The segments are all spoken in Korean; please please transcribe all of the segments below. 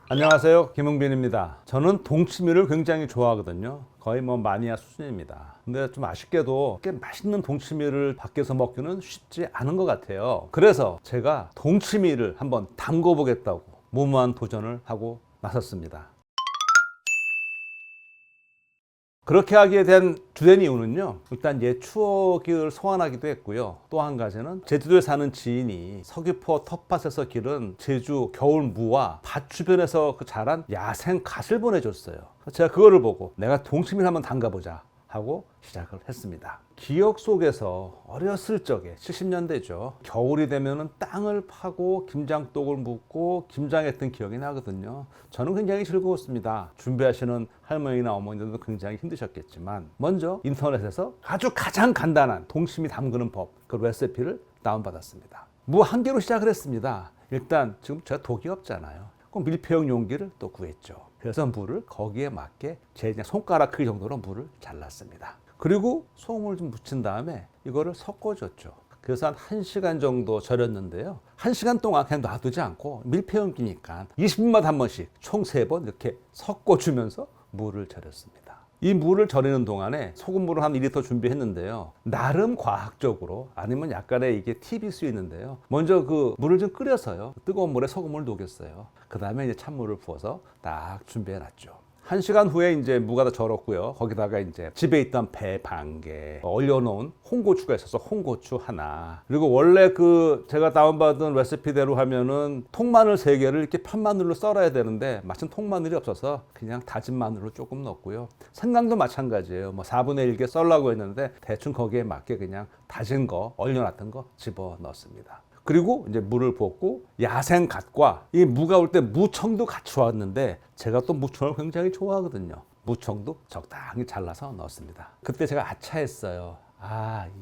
안녕하세요, 김흥빈입니다. 저는 동치미를 굉장히 좋아하거든요. 거의 마니아 수준입니다. 근데 좀 아쉽게도 꽤 맛있는 동치미를 밖에서 먹기는 쉽지 않은 것 같아요. 그래서 제가 동치미를 한번 담궈보겠다고 무모한 도전을 하고 나섰습니다. 그렇게 하게 된 주된 이유는요, 일단 옛 추억을 소환하기도 했고요. 또 한 가지는 제주도에 사는 지인이 서귀포 텃밭에서 기른 제주 겨울 무와 밭 주변에서 자란 야생 갓을 보내줬어요. 제가 그거를 보고 내가 동치미를 한번 담가보자 하고 시작을 했습니다. 기억 속에서 어렸을 적에 70년대죠. 겨울이 되면은 땅을 파고 김장독을 묻고 김장했던 기억이 나거든요. 저는 굉장히 즐거웠습니다. 준비하시는 할머니나 어머니들도 굉장히 힘드셨겠지만 먼저 인터넷에서 아주 가장 간단한 동치미 담그는 법, 그 레시피를 다운받았습니다. 무 한 개로 시작을 했습니다. 일단 지금 제가 독이 없잖아요. 꼭 밀폐용 용기를 또 구했죠. 그래서 물을 거기에 맞게 제 손가락 크기 정도로 물을 잘랐습니다. 그리고 소금을 좀 묻힌 다음에 이거를 섞어줬죠. 그래서 한 1시간 정도 절였는데요. 1시간 동안 그냥 놔두지 않고 밀폐용기니까 20분마다 한 번씩 총 3번 이렇게 섞어주면서 물을 절였습니다. 이 물을 절이는 동안에 소금물을 한 2리터 준비했는데요. 나름 과학적으로, 아니면 약간의 이게 팁일 수 있는데요. 먼저 그 물을 좀 끓여서요. 뜨거운 물에 소금을 녹였어요. 그 다음에 이제 찬물을 부어서 딱 준비해 놨죠. 1시간 후에 이제 무가 다 절었고요. 거기다가 이제 집에 있던 배 반 개, 얼려놓은 홍고추가 있어서 홍고추 하나, 그리고 원래 그 제가 다운받은 레시피대로 하면은 통마늘 3개를 이렇게 편마늘로 썰어야 되는데 마침 통마늘이 없어서 그냥 다진 마늘로 조금 넣었고요. 생강도 마찬가지예요. 4분의 1개 썰라고 했는데 대충 거기에 맞게 그냥 다진 거, 얼려놨던 거 집어 넣었습니다. 그리고 이제 물을 붓고 야생 갓과 이 무가 올 때 무청도 같이 왔는데 제가 또 무청을 굉장히 좋아하거든요. 무청도 적당히 잘라서 넣었습니다. 그때 제가 아차했어요.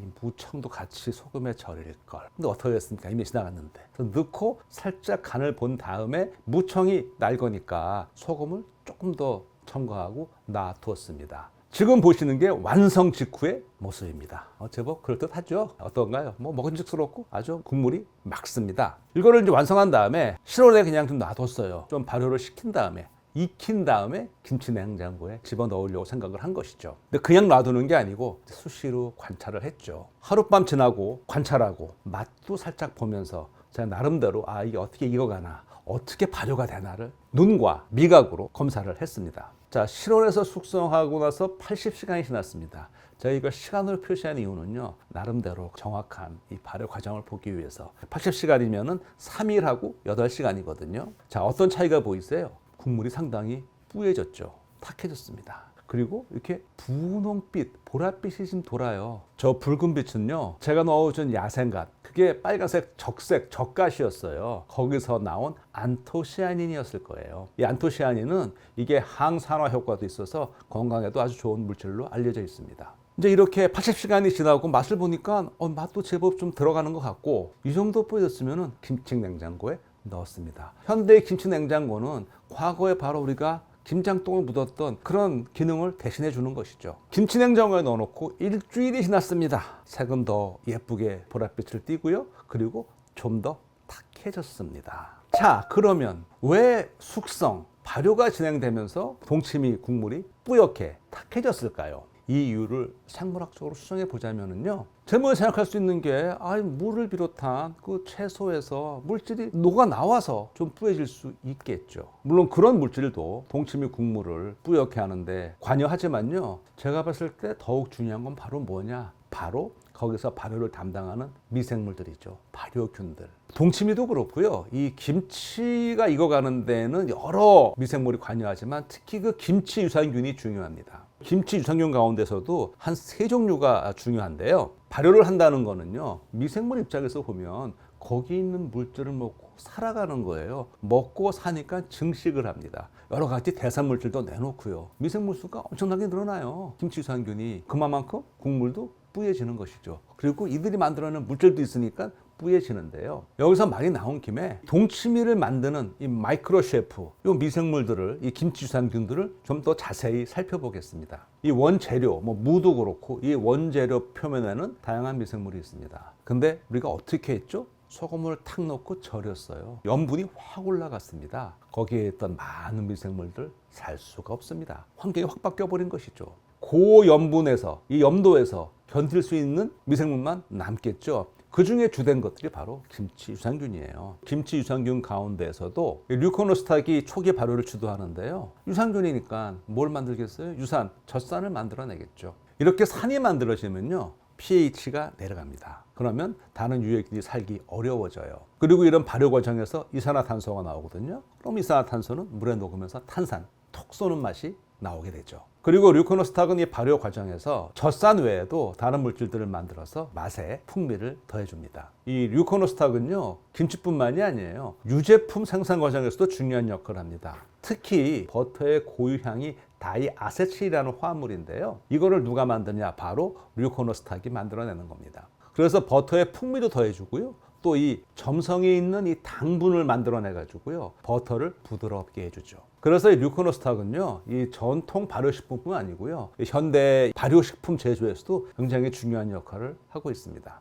이 무청도 같이 소금에 절일 걸. 근데 어떻게 됐습니까? 이미 지나갔는데. 그래서 넣고 살짝 간을 본 다음에 무청이 날거니까 소금을 조금 더 첨가하고 놔두었습니다. 지금 보시는 게 완성 직후의 모습입니다. 제법 그럴듯하죠? 어떤가요? 먹음직스럽고 아주 국물이 맑습니다. 이거를 이제 완성한 다음에 실온에 그냥 좀 놔뒀어요. 좀 발효를 시킨 다음에, 익힌 다음에 김치 냉장고에 집어넣으려고 생각을 한 것이죠. 근데 그냥 놔두는 게 아니고 수시로 관찰을 했죠. 하룻밤 지나고 관찰하고 맛도 살짝 보면서 제가 나름대로 이게 어떻게 익어가나, 어떻게 발효가 되나를 눈과 미각으로 검사를 했습니다. 자, 실온에서 숙성하고 나서 80시간이 지났습니다. 제가 이걸 시간으로 표시한 이유는요, 나름대로 정확한 이 발효 과정을 보기 위해서. 80시간이면은 3일하고 8시간이거든요. 자, 어떤 차이가 보이세요? 국물이 상당히 뿌얘졌죠. 탁해졌습니다. 그리고 이렇게 분홍빛, 보랏빛이 좀 돌아요. 저 붉은 빛은요, 제가 넣어준 야생갓, 그게 빨간색 적색 젓갓이었어요. 거기서 나온 안토시아닌이었을 거예요. 이 안토시아닌은 이게 항산화 효과도 있어서 건강에도 아주 좋은 물질로 알려져 있습니다. 이제 이렇게 80시간이 지나고 맛을 보니까 맛도 제법 좀 들어가는 것 같고, 이 정도 뿌려졌으면 김치 냉장고에 넣었습니다. 현대의 김치 냉장고는 과거에 바로 우리가 김장똥을 묻었던 그런 기능을 대신해 주는 것이죠. 김치 냉장고에 넣어놓고 일주일이 지났습니다. 색은 더 예쁘게 보랏빛을 띠고요. 그리고 좀 더 탁해졌습니다. 자, 그러면 왜 숙성, 발효가 진행되면서 동치미 국물이 뿌옇게 탁해졌을까요? 이 이유를 생물학적으로 수정해 보자면요, 제목에 생각할 수 있는 게 물을 비롯한 그 채소에서 물질이 녹아 나와서 좀 뿌얘질 수 있겠죠. 물론 그런 물질도 동치미 국물을 뿌옇게 하는데 관여하지만요, 제가 봤을 때 더욱 중요한 건 바로 뭐냐, 바로 거기서 발효를 담당하는 미생물들이죠. 발효균들. 동치미도 그렇고요. 이 김치가 익어가는 데는 여러 미생물이 관여하지만 특히 그 김치 유산균이 중요합니다. 김치 유산균 가운데서도 한 3종류가 중요한데요. 발효를 한다는 거는요, 미생물 입장에서 보면 거기 있는 물질을 먹고 살아가는 거예요. 먹고 사니까 증식을 합니다. 여러 가지 대사 물질도 내놓고요. 미생물 수가 엄청나게 늘어나요. 김치 유산균이. 그만큼 국물도 뿌얘지는 것이죠. 그리고 이들이 만들어내는 물질도 있으니까 뿌얘지는데요. 여기서 말이 나온 김에 동치미를 만드는 이 마이크로 셰프, 이 미생물들을, 이 김치 유산균들을 좀 더 자세히 살펴보겠습니다. 이 원재료, 무도 그렇고 이 원재료 표면에는 다양한 미생물이 있습니다. 근데 우리가 어떻게 했죠? 소금을 탁 넣고 절였어요. 염분이 확 올라갔습니다. 거기에 있던 많은 미생물들 살 수가 없습니다. 환경이 확 바뀌어버린 것이죠. 고염분에서, 이 염도에서 견딜 수 있는 미생물만 남겠죠. 그 중에 주된 것들이 바로 김치 유산균이에요. 김치 유산균 가운데에서도 류코노스탁이 초기 발효를 주도하는데요. 유산균이니까 뭘 만들겠어요? 유산, 젖산을 만들어내겠죠. 이렇게 산이 만들어지면요, pH가 내려갑니다. 그러면 다른 유해균이 살기 어려워져요. 그리고 이런 발효 과정에서 이산화탄소가 나오거든요. 그럼 이산화탄소는 물에 녹으면서 탄산, 톡 쏘는 맛이 나오게 되죠. 그리고 류코노스탁은 이 발효 과정에서 젖산 외에도 다른 물질들을 만들어서 맛에 풍미를 더해줍니다. 이 류코노스탁은요, 김치뿐만이 아니에요. 유제품 생산 과정에서도 중요한 역할을 합니다. 특히 버터의 고유향이 다이아세틸이라는 화합물인데요. 이거를 누가 만드냐? 바로 류코노스탁이 만들어내는 겁니다. 그래서 버터의 풍미도 더해주고요. 또 이 점성이 있는 이 당분을 만들어내 가지고요, 버터를 부드럽게 해주죠. 그래서 이 류코노스탁은요, 이 전통 발효식품뿐 아니고요, 현대 발효식품 제조에서도 굉장히 중요한 역할을 하고 있습니다.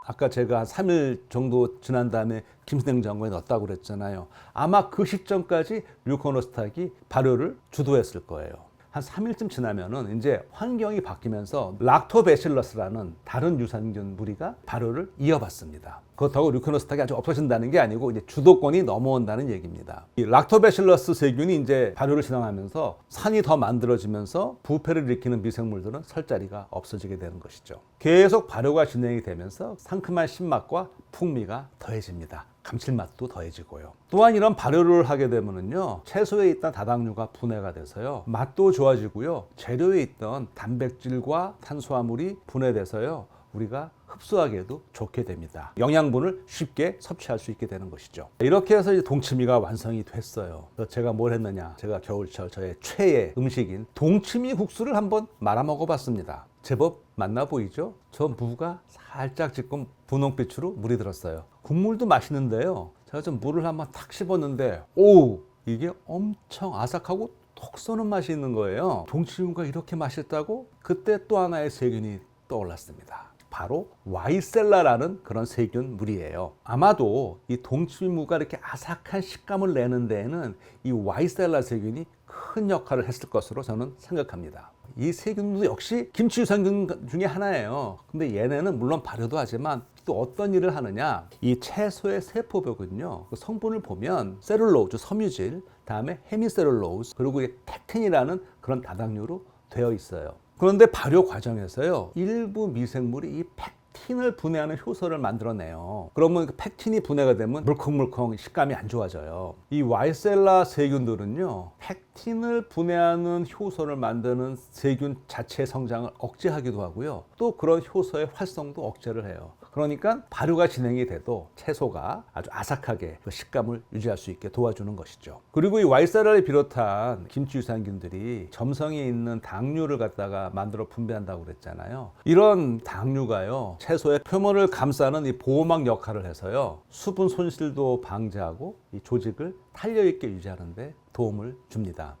아까 제가 한 3일 정도 지난 다음에 김치냉장고에 넣었다고 그랬잖아요. 아마 그 시점까지 류코노스탁이 발효를 주도했을 거예요. 한 3일쯤 지나면은 이제 환경이 바뀌면서 락토베실러스라는 다른 유산균 무리가 발효를 이어받습니다. 그렇다고 류코노스탁이 아주 없어진다는 게 아니고 이제 주도권이 넘어온다는 얘기입니다. 이 락토베실러스 세균이 이제 발효를 진행하면서 산이 더 만들어지면서 부패를 일으키는 미생물들은 설 자리가 없어지게 되는 것이죠. 계속 발효가 진행이 되면서 상큼한 신맛과 풍미가 더해집니다. 감칠맛도 더해지고요. 또한 이런 발효를 하게 되면은요, 채소에 있던 다당류가 분해가 돼서요, 맛도 좋아지고요, 재료에 있던 단백질과 탄수화물이 분해돼서요, 우리가 흡수하기에도 좋게 됩니다. 영양분을 쉽게 섭취할 수 있게 되는 것이죠. 이렇게 해서 이제 동치미가 완성이 됐어요. 그래서 제가 뭘 했느냐, 제가 겨울철 저의 최애 음식인 동치미 국수를 한번 말아 먹어봤습니다. 제법 맛나 보이죠? 저 무가 살짝 지금 분홍빛으로 물이 들었어요. 국물도 맛있는데요, 제가 좀 물을 한번 탁 씹었는데, 오, 이게 엄청 아삭하고 톡 쏘는 맛이 있는 거예요. 동치미가 이렇게 맛있다고? 그때 또 하나의 세균이 떠올랐습니다. 바로 와이셀라라는 그런 세균 물이에요. 아마도 이 동치미무가 이렇게 아삭한 식감을 내는 데에는 이 와이셀라 세균이 큰 역할을 했을 것으로 저는 생각합니다. 이 세균도 역시 김치 유산균 중에 하나예요. 근데 얘네는 물론 발효도 하지만 또 어떤 일을 하느냐, 이 채소의 세포벽은요, 그 성분을 보면 셀룰로즈, 섬유질, 다음에 헤미셀룰로즈, 그리고 이 팩틴이라는 그런 다당류로 되어 있어요. 그런데 발효 과정에서요, 일부 미생물이 이 팩틴을 분해하는 효소를 만들어내요. 그러면 그 팩틴이 분해가 되면 물컹물컹 식감이 안 좋아져요. 이 와이셀라 세균들은요, 팩틴을 분해하는 효소를 만드는 세균 자체의 성장을 억제하기도 하고요, 또 그런 효소의 활성도 억제를 해요. 그러니까 발효가 진행이 돼도 채소가 아주 아삭하게 그 식감을 유지할 수 있게 도와주는 것이죠. 그리고 이 와이셀라를 비롯한 김치 유산균들이 점성이 있는 당류를 갖다가 만들어 분비한다고 그랬잖아요. 이런 당류가요, 채소의 표면을 감싸는 이 보호막 역할을 해서요, 수분 손실도 방지하고 이 조직을 탄력 있게 유지하는 데 도움을 줍니다.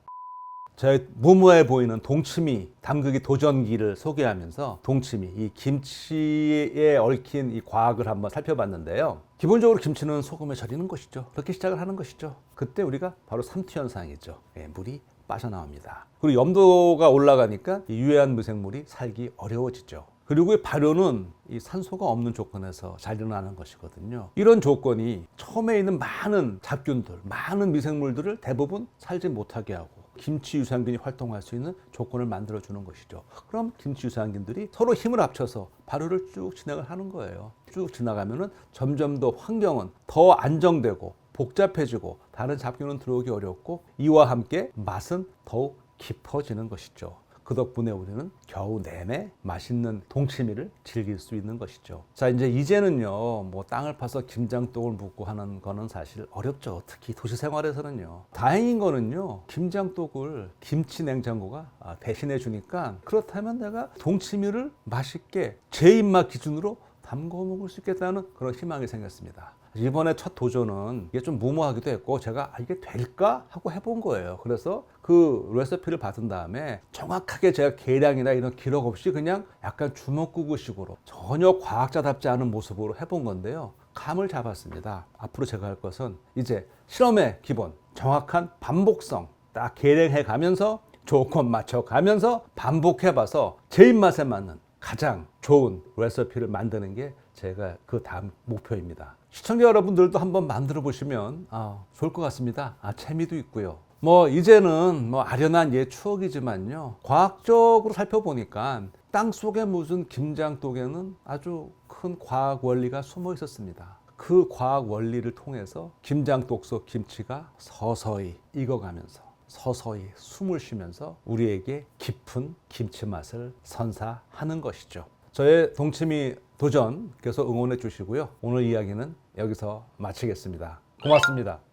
제 무모해 보이는 동치미 담그기 도전기를 소개하면서 동치미, 이 김치에 얽힌 이 과학을 한번 살펴봤는데요. 기본적으로 김치는 소금에 절이는 것이죠. 그렇게 시작을 하는 것이죠. 그때 우리가 바로 삼투 현상이죠. 물이 빠져나옵니다. 그리고 염도가 올라가니까 이 유해한 미생물이 살기 어려워지죠. 그리고 이 발효는 이 산소가 없는 조건에서 잘 일어나는 것이거든요. 이런 조건이 처음에 있는 많은 잡균들, 많은 미생물들을 대부분 살지 못하게 하고 김치 유산균이 활동할 수 있는 조건을 만들어주는 것이죠. 그럼 김치 유산균들이 서로 힘을 합쳐서 발효를 쭉 진행을 하는 거예요. 쭉 지나가면은 점점 더 환경은 더 안정되고 복잡해지고 다른 잡균은 들어오기 어렵고, 이와 함께 맛은 더욱 깊어지는 것이죠. 그 덕분에 우리는 겨우 내내 맛있는 동치미를 즐길 수 있는 것이죠. 자, 이제는요, 뭐 땅을 파서 김장독을 묻고 하는 거는 사실 어렵죠. 특히 도시 생활에서는요. 다행인 거는요, 김장독을 김치 냉장고가 대신해 주니까, 그렇다면 내가 동치미를 맛있게 제 입맛 기준으로 담궈 먹을 수 있겠다는 그런 희망이 생겼습니다. 이번에 첫 도전은 이게 좀 무모하기도 했고, 제가 이게 될까 하고 해본 거예요. 그래서 그 레시피를 받은 다음에 정확하게 제가 계량이나 이런 기록 없이 그냥 약간 주먹구구식으로 전혀 과학자답지 않은 모습으로 해본 건데요. 감을 잡았습니다. 앞으로 제가 할 것은 이제 실험의 기본, 정확한 반복성 딱 계량해 가면서 조건 맞춰 가면서 반복해 봐서 제 입맛에 맞는 가장 좋은 레시피를 만드는 게 제가 그 다음 목표입니다. 시청자 여러분들도 한번 만들어 보시면 좋을 것 같습니다. 재미도 있고요. 이제는 아련한 추억이지만요. 과학적으로 살펴보니까 땅 속에 묻은 김장독에는 아주 큰 과학 원리가 숨어 있었습니다. 그 과학 원리를 통해서 김장독 속 김치가 서서히 익어가면서 서서히 숨을 쉬면서 우리에게 깊은 김치 맛을 선사하는 것이죠. 저의 동치미 도전 계속 응원해 주시고요. 오늘 이야기는 여기서 마치겠습니다. 고맙습니다.